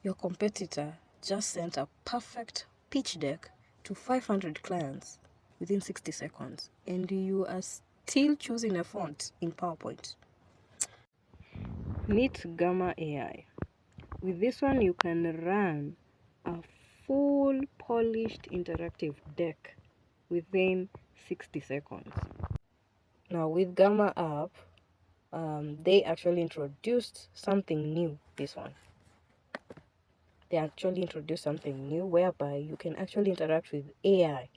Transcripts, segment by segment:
Your competitor just sent a perfect pitch deck to 500 clients within 60 seconds, and you are still choosing a font in PowerPoint. Meet Gamma AI. With this one, you can run a full polished interactive deck within 60 seconds. Now, with Gamma app, they actually introduced something new. This one. They actually introduced something new whereby you can actually interact with AI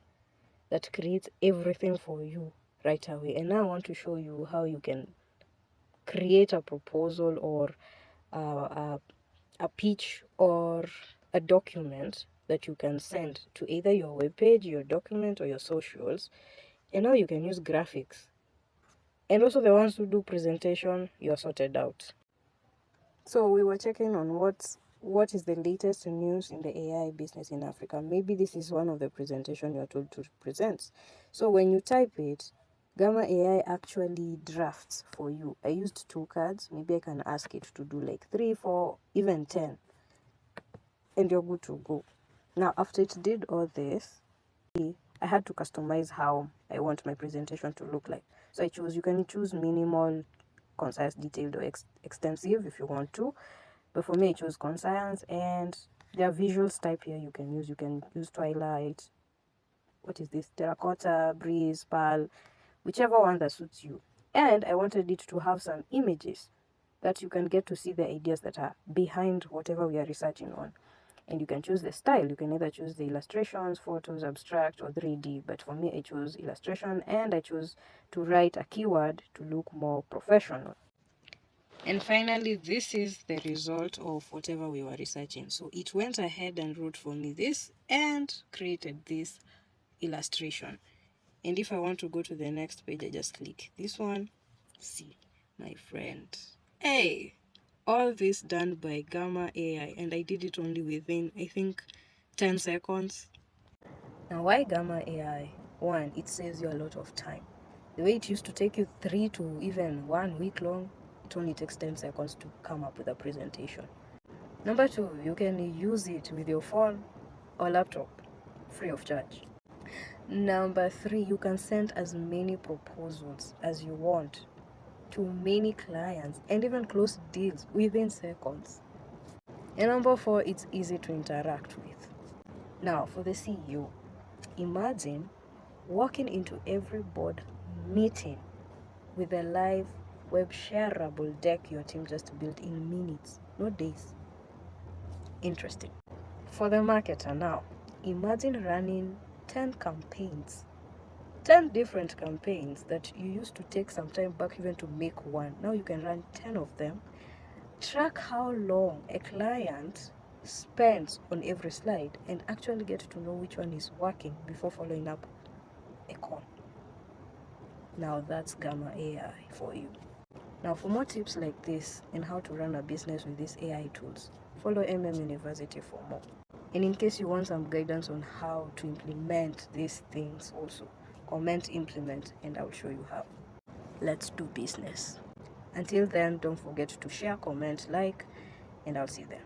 that creates everything for you right away. And now I want to show you how you can create a proposal or a pitch or a document that you can send to either your webpage, your document, or your socials. And now you can use graphics. And also the ones who do presentation, you're sorted out. So we were checking on what is the latest news in the AI business in Africa. Maybe this is one of the presentation you're told to present. So when you type it, Gamma AI actually drafts for you. I used 2 cards. Maybe I can ask it to do like 3, 4, even 10. And you're good to go. Now, after it did all this, I had to customize how I want my presentation to look like. So you can choose minimal, concise, detailed, or extensive if you want to. But for me, I chose concise, and there are visuals type here you can use. You can use twilight, what is this, terracotta, breeze, pearl, whichever one that suits you. And I wanted it to have some images that you can get to see the ideas that are behind whatever we are researching on. And you can choose the style. You can either choose the illustrations, photos, abstract, or 3D. But for me, I chose illustration, and I chose to write a keyword to look more professional. And finally, this is the result of whatever we were researching. So it went ahead and wrote for me this and created this illustration. And if I want to go to the next page, I just click this one. See, my friend. Hey, all this done by Gamma AI, and I did it only within, I think, 10 seconds. Now, why Gamma AI? One, it saves you a lot of time. The way it used to take you 3 to even 1 week long, it only takes 10 seconds to come up with a presentation. Number 2, you can use it with your phone or laptop, free of charge. Number 3, you can send as many proposals as you want to many clients and even close deals within seconds. And number 4, it's easy to interact with. Now, for the CEO, imagine walking into every board meeting with a live web shareable deck your team just built in minutes, not days. Interesting. For the marketer now, imagine running 10 campaigns, 10 different campaigns that you used to take some time back even to make one. Now you can run 10 of them. Track how long a client spends on every slide and actually get to know which one is working before following up a call. Now that's Gamma AI for you. Now for more tips like this and how to run a business with these AI tools, follow University for more. And in case you want some guidance on how to implement these things also, comment implement and I'll show you how. Let's do business. Until then, don't forget to share, comment, like, and I'll see you there.